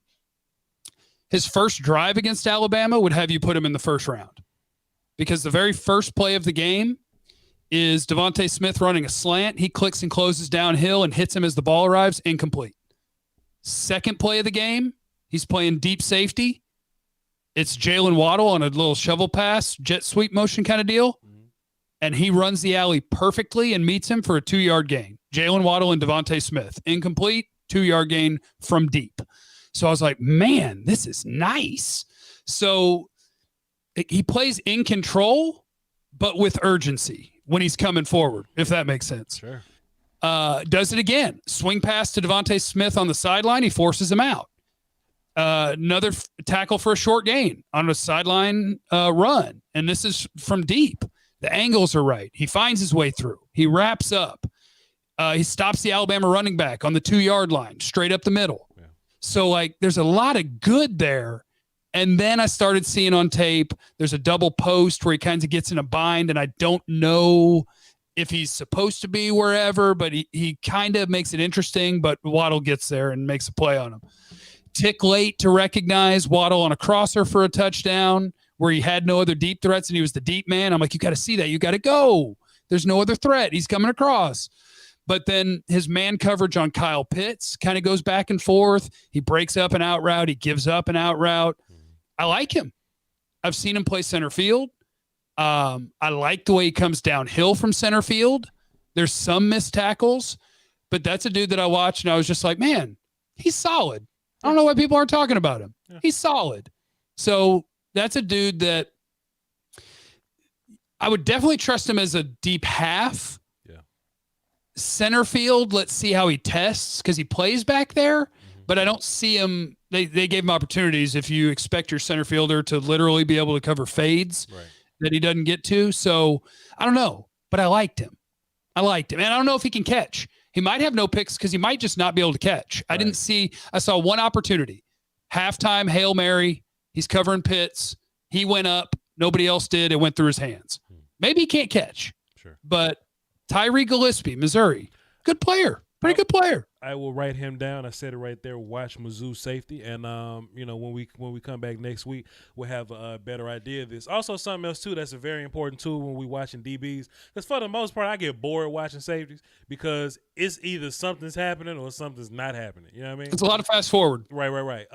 His first drive against Alabama would have you put him in the first round because the very first play of the game is Devontae Smith running a slant. He clicks and closes downhill and hits him as the ball arrives. Incomplete. Second play of the game, he's playing deep safety. It's Jalen Waddle on a little shovel pass, jet sweep motion kind of deal. Mm-hmm. And he runs the alley perfectly and meets him for a 2-yard gain. Jalen Waddle and Devontae Smith. Incomplete, 2-yard gain from deep. So I was like, man, this is nice. So he plays in control, but with urgency when he's coming forward, if that makes sense. Sure. Does it again. Swing pass to Devontae Smith on the sideline. He forces him out. Another tackle for a short gain on a sideline run. And this is from deep. The angles are right. He finds his way through. He wraps up. He stops the Alabama running back on the 2-yard line, straight up the middle. Yeah. So, like, there's a lot of good there. And then I started seeing on tape, there's a double post where he kind of gets in a bind, and I don't know if he's supposed to be wherever, but he kind of makes it interesting, but Waddle gets there and makes a play on him. Tick late to recognize Waddle on a crosser for a touchdown where he had no other deep threats and he was the deep man. I'm like, you got to see that. You got to go. There's no other threat. He's coming across. But then his man coverage on Kyle Pitts kind of goes back and forth. He breaks up an out route. He gives up an out route. I like him. I've seen him play center field. I like the way he comes downhill from center field. There's some missed tackles, but that's a dude that I watched and I was just like, man, he's solid. I don't know why people aren't talking about him. Yeah. He's solid. So that's a dude that I would definitely trust him as a deep half. Yeah. Center field, let's see how he tests because he plays back there. But I don't see him. They gave him opportunities if you expect your center fielder to literally be able to cover fades that he doesn't get to. So I don't know, but I liked him. And I don't know if he can catch. He might have no picks because he might just not be able to catch. I saw one opportunity. Halftime, Hail Mary. He's covering Pitts. He went up. Nobody else did. It went through his hands. Maybe he can't catch. Sure. But Tyree Gillespie, Missouri, good player. Pretty good player. I will write him down. I said it right there. Watch Mizzou safety, and when we come back next week, we'll have a better idea of this. Also, something else too that's a very important tool when we watching DBs, because for the most part, I get bored watching safeties because it's either something's happening or something's not happening. You know what I mean? It's a lot of fast forward. Right.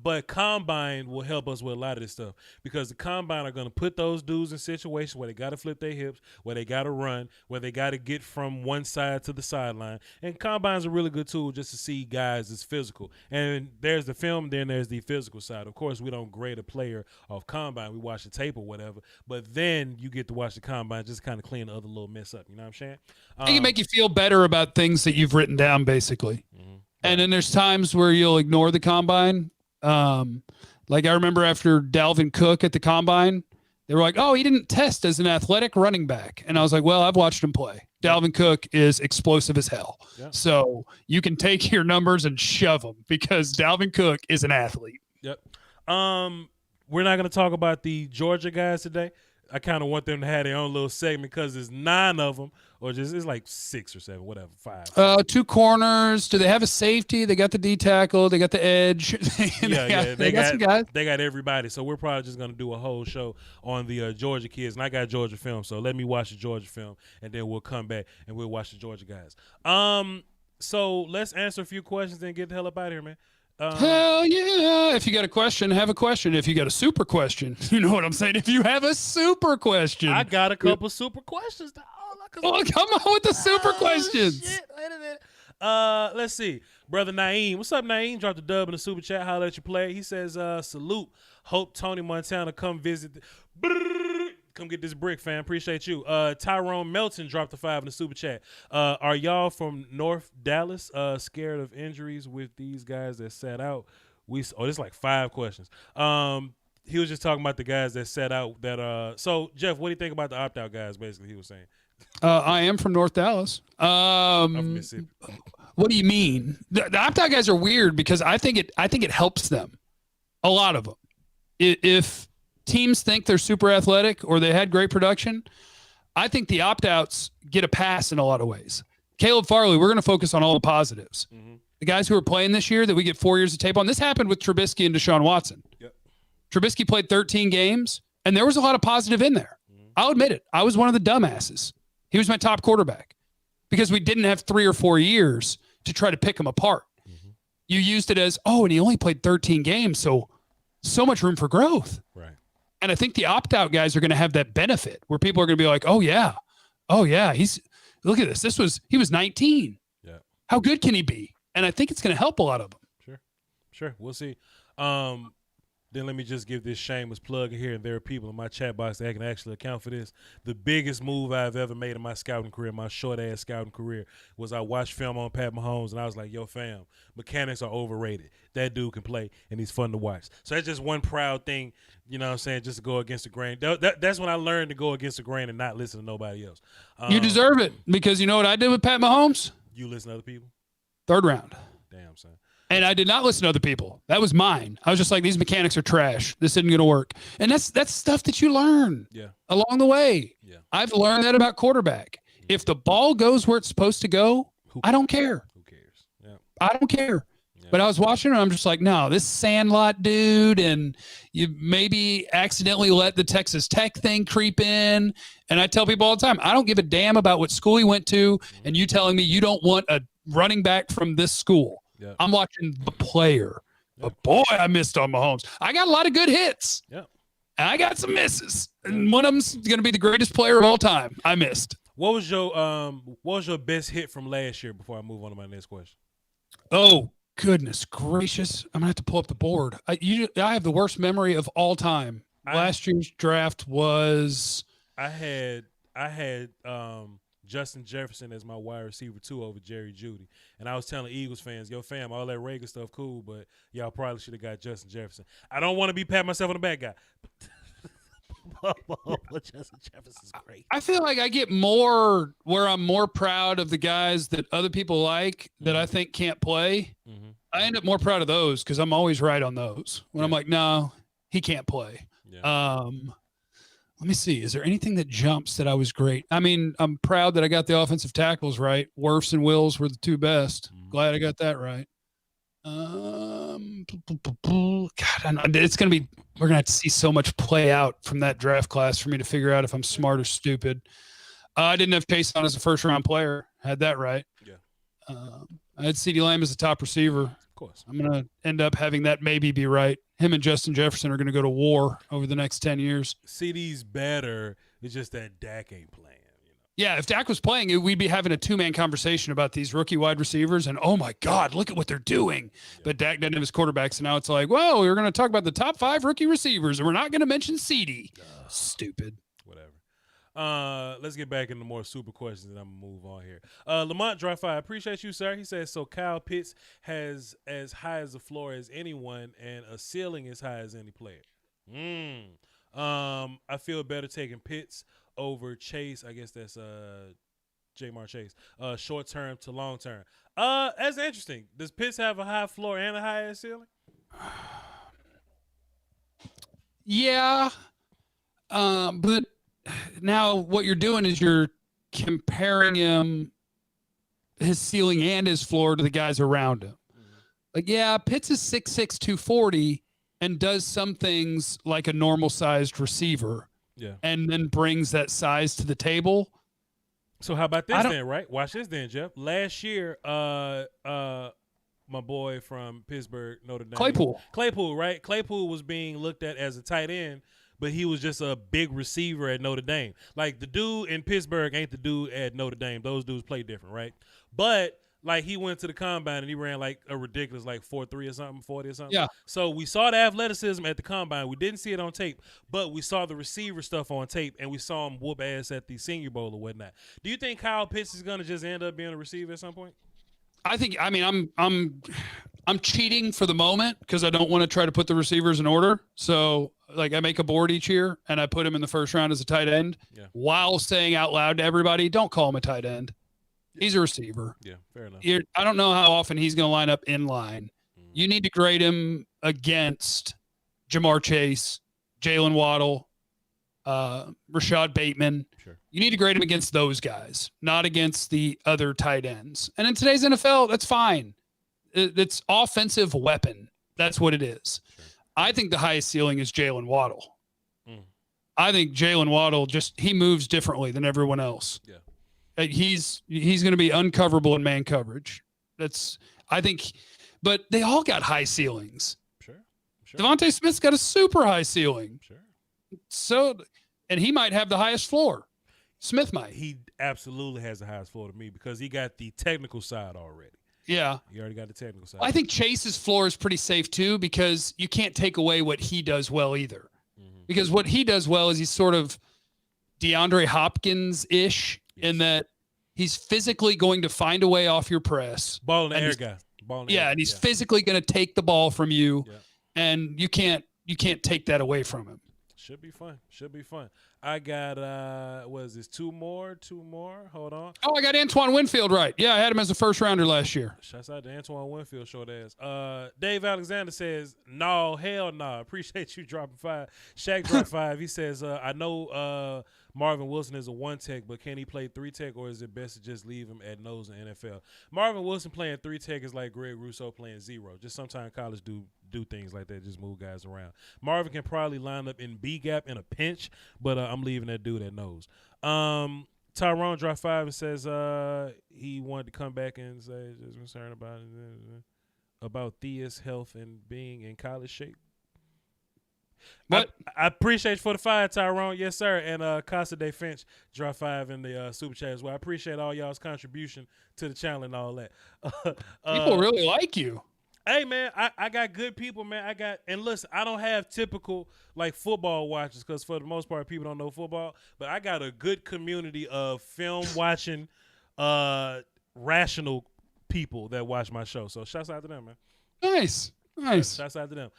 But Combine will help us with a lot of this stuff, because the Combine are going to put those dudes in situations where they got to flip their hips, where they got to run, where they got to get from one side to the sideline. And Combine's a really good tool just to see guys that's physical. And there's the film, then there's the physical side. Of course, we don't grade a player off Combine. We watch the tape or whatever. But then you get to watch the Combine, just kind of clean the other little mess up. You know what I'm saying? It can make you feel better about things that you've written down, basically. Mm-hmm. And then there's times where you'll ignore the Combine. Like I remember after Dalvin Cook at the Combine, they were like, oh, he didn't test as an athletic running back. And I was like, well, I've watched him play. Dalvin Cook is explosive as hell. Yeah. So you can take your numbers and shove them, because Dalvin Cook is an athlete. Yep. We're not going to talk about the Georgia guys today. I kind of want them to have their own little segment, because there's 9 of them, or just it's like 6 or 7, whatever, 5. 2 corners. Do they have a safety? They got the D tackle. They got the edge. They got some guys. They got everybody. So we're probably just gonna do a whole show on the Georgia kids, and I got Georgia film. So let me watch the Georgia film, and then we'll come back and we'll watch the Georgia guys. So let's answer a few questions and get the hell up out of here, man. Hell yeah. If you got a question, have a question. If you got a super question, you know what I'm saying? If you have a super question. I got a couple super questions. Come on with the super questions. Shit. Wait a minute. Let's see. Brother Naeem. What's up, Naeem? Dropped a dub in the super chat. Holla at your play. He says, salute. Hope Tony Montana come visit. Come get this brick, fam. Appreciate you. Tyrone Melton dropped a 5 in the super chat. Are y'all from North Dallas scared of injuries with these guys that sat out? There's like 5 questions. He was just talking about the guys that sat out. So Jeff, what do you think about the opt-out guys? Basically, he was saying. I am from North Dallas. I'm from Mississippi. What do you mean? The opt-out guys are weird, because I think it helps them. A lot of them. If teams think they're super athletic or they had great production, I think the opt-outs get a pass in a lot of ways. Caleb Farley, we're going to focus on all the positives. Mm-hmm. The guys who are playing this year that we get 4 years of tape on. This happened with Trubisky and Deshaun Watson. Yep. Trubisky played 13 games, and there was a lot of positive in there. Mm-hmm. I'll admit it. I was one of the dumbasses. He was my top quarterback because we didn't have 3 or 4 years to try to pick him apart. Mm-hmm. You used it as, and he only played 13 games, so much room for growth. Right. And I think the opt-out guys are going to have that benefit where people are going to be like, oh yeah, look at this. He was 19. Yeah. How good can he be? And I think it's going to help a lot of them. Sure. We'll see. Then let me just give this shameless plug in here, and there are people in my chat box that can actually account for this. The biggest move I've ever made in my scouting career, my short-ass scouting career, was I watched film on Pat Mahomes, and I was like, yo, fam, mechanics are overrated. That dude can play, and he's fun to watch. So that's just one proud thing, you know what I'm saying, just to go against the grain. That's when I learned to go against the grain and not listen to nobody else. You deserve it, because you know what I did with Pat Mahomes? You listen to other people? 3rd round. Damn, son. And I did not listen to other people. That was mine. I was just like, these mechanics are trash. This isn't going to work. And that's stuff that you learn along the way. Yeah. I've learned that about quarterback. Yeah. If the ball goes where it's supposed to go, I don't care. Who cares? Yeah. I don't care. Yeah. But I was watching it, and I'm just like, no, this Sandlot dude, and you maybe accidentally let the Texas Tech thing creep in. And I tell people all the time, I don't give a damn about what school he went to, and you telling me you don't want a running back from this school. Yep. I'm watching the player. Yep. But boy, I missed on Mahomes. I got a lot of good hits. Yep. And I got some misses. And one of them's going to be the greatest player of all time. I missed. What was your best hit from last year before I move on to my next question? Oh, goodness gracious. I'm going to have to pull up the board. I have the worst memory of all time. Last year's draft was I had Justin Jefferson as my wide receiver 2 over Jerry Jeudy. And I was telling Eagles fans, yo, fam, all that Rager stuff cool, but y'all probably should have got Justin Jefferson. I don't want to be patting myself on the back, guy. But Justin Jefferson's great. I feel like I get more where I'm more proud of the guys that other people like that I think can't play. Mm-hmm. I end up more proud of those because I'm always right on those. When I'm like, no, he can't play. Yeah. Let me see. Is there anything that jumps that I was great? I mean, I'm proud that I got the offensive tackles right. Wirfs and Wills were the two best. Glad I got that right. God, it's going to be, we're going to have to see so much play out from that draft class for me to figure out if I'm smart or stupid. I didn't have Chase on as a first round player. Had that right. Yeah. I had CeeDee Lamb as a top receiver. Of course. I'm going to end up having that maybe be right. Him and Justin Jefferson are going to go to war over the next 10 years. CD's better. It's just that Dak ain't playing. Yeah, if Dak was playing, we'd be having a two-man conversation about these rookie wide receivers, and oh my God, look at what they're doing. Yeah. But Dak doesn't have his quarterbacks, so now it's like, well, we're going to talk about the top 5 rookie receivers, and we're not going to mention CD. Stupid. Whatever. Let's get back into more super questions, and I'm going to move on here. Lamont Dry5, appreciate you, sir. He says, so Kyle Pitts has as high as a floor as anyone and a ceiling as high as any player. I feel better taking Pitts over Chase. I guess that's Jamar Chase. Short term to long term. That's interesting. Does Pitts have a high floor and a high ceiling? Yeah. But now what you're doing is you're comparing his ceiling and his floor to the guys around him. Like, yeah, Pitts is 6'6", 240 and does some things like a normal sized receiver. Yeah. And then brings that size to the table. So how about this then, right? Watch this then, Jeff. Last year, my boy from Pittsburgh, Notre Dame. Claypool, right? Claypool was being looked at as a tight end, but he was just a big receiver at Notre Dame. Like, the dude in Pittsburgh ain't the dude at Notre Dame. Those dudes play different, right? But like, he went to the combine and he ran like a ridiculous like 4.3 or something, 40 or something. Yeah. So we saw the athleticism at the combine. We didn't see it on tape, but we saw the receiver stuff on tape, and we saw him whoop ass at the Senior Bowl or whatnot. Do you think Kyle Pitts is gonna just end up being a receiver at some point? I'm cheating for the moment because I don't want to try to put the receivers in order. So like, I make a board each year and I put him in the first round as a tight end, while saying out loud to everybody, don't call him a tight end. He's a receiver. Yeah, fair enough. I don't know how often he's going to line up in line. You need to grade him against Jamar Chase, Jalen Waddle, Rashad Bateman. Sure. You need to grade him against those guys, not against the other tight ends. And in today's NFL, that's fine. It's offensive weapon. That's what it is. Sure. I think the highest ceiling is Jalen Waddle. I think Jalen Waddle he moves differently than everyone else. Yeah. He's going to be uncoverable in man coverage. But they all got high ceilings. Sure. Devontae Smith's got a super high ceiling. Sure. So, and he might have the highest floor. Smith might. He absolutely has the highest floor to me because he got the technical side already. Yeah. He already got the technical side. I think Chase's floor is pretty safe too, because you can't take away what he does well either. Because what he does well is he's sort of DeAndre Hopkins-ish. In that he's physically going to find a way off your press. Ball in the air guy. And he's physically going to take the ball from you, and you can't take that away from him. Should be fun. I got what is this? Two more. Hold on. Oh, I got Antoine Winfield right. Yeah, I had him as a first rounder last year. Shouts out to Antoine Winfield, short ass. Dave Alexander says, no, hell no. Appreciate you dropping 5. Shaq dropped 5. He says, I know Marvin Wilson is a 1 tech, but can he play 3 tech, or is it best to just leave him at nose in NFL? Marvin Wilson playing 3 tech is like Greg Rousseau playing 0. Just sometimes college do things like that, just move guys around. Marvin can probably line up in B gap in a pinch, but I'm leaving that dude at nose. Tyrone dropped 5 and says he wanted to come back and say just concerned about Thea's health and being in college shape. But I appreciate you for the 5, Tyrone. Yes, sir. And Casa de Finch dropped 5 in the super chat as well. I appreciate all y'all's contribution to the channel and all that. People really like you. Hey, man, I got good people, man. And listen, I don't have typical like football watchers because for the most part, people don't know football. But I got a good community of film watching, rational people that watch my show. So shouts out to them, man. Nice. Shouts out to them.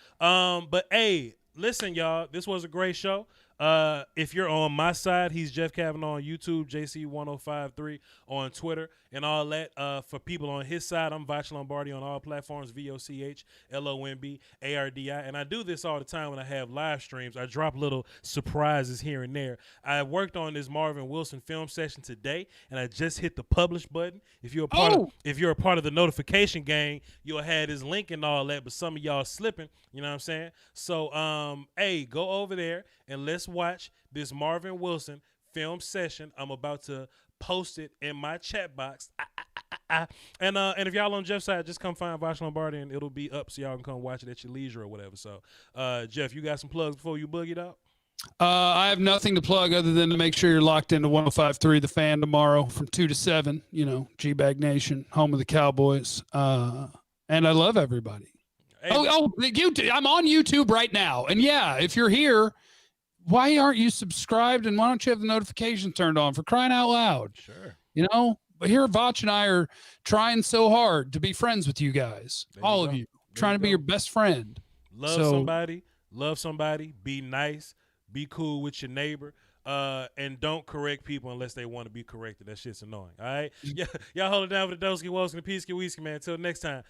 But hey, listen, y'all, this was a great show. If you're on my side, he's Jeff Cavanaugh on YouTube, JC1053 on Twitter, and all that. For people on his side, I'm Voch Lombardi on all platforms, VOCHLOMBARDI. And I do this all the time when I have live streams. I drop little surprises here and there. I worked on this Marvin Wilson film session today, and I just hit the publish button. If you're a part of the notification gang, you'll have this link and all that, but some of y'all slipping, you know what I'm saying? So, hey, go over there and let's watch this Marvin Wilson film session. I'm about to post it in my chat box. And if y'all on Jeff's side, just come find Voch Lombardi and it'll be up so y'all can come watch it at your leisure or whatever. So, Jeff, you got some plugs before you boogie, dog? I have nothing to plug other than to make sure you're locked into 105.3 The Fan tomorrow from 2 to 7. You know, G-Bag Nation, home of the Cowboys. And I love everybody. Hey. YouTube. I'm on YouTube right now. And yeah, if you're here, why aren't you subscribed? And why don't you have the notification turned on, for crying out loud? Sure. You know, but here Voch and I are trying so hard to be friends with you guys. All of you. Trying to be your best friend. Love somebody, be nice, be cool with your neighbor. And don't correct people unless they want to be corrected. That shit's annoying. All right. Yeah, y'all hold it down for the Doski Woski, the Peasky Weesky, man. Until next time.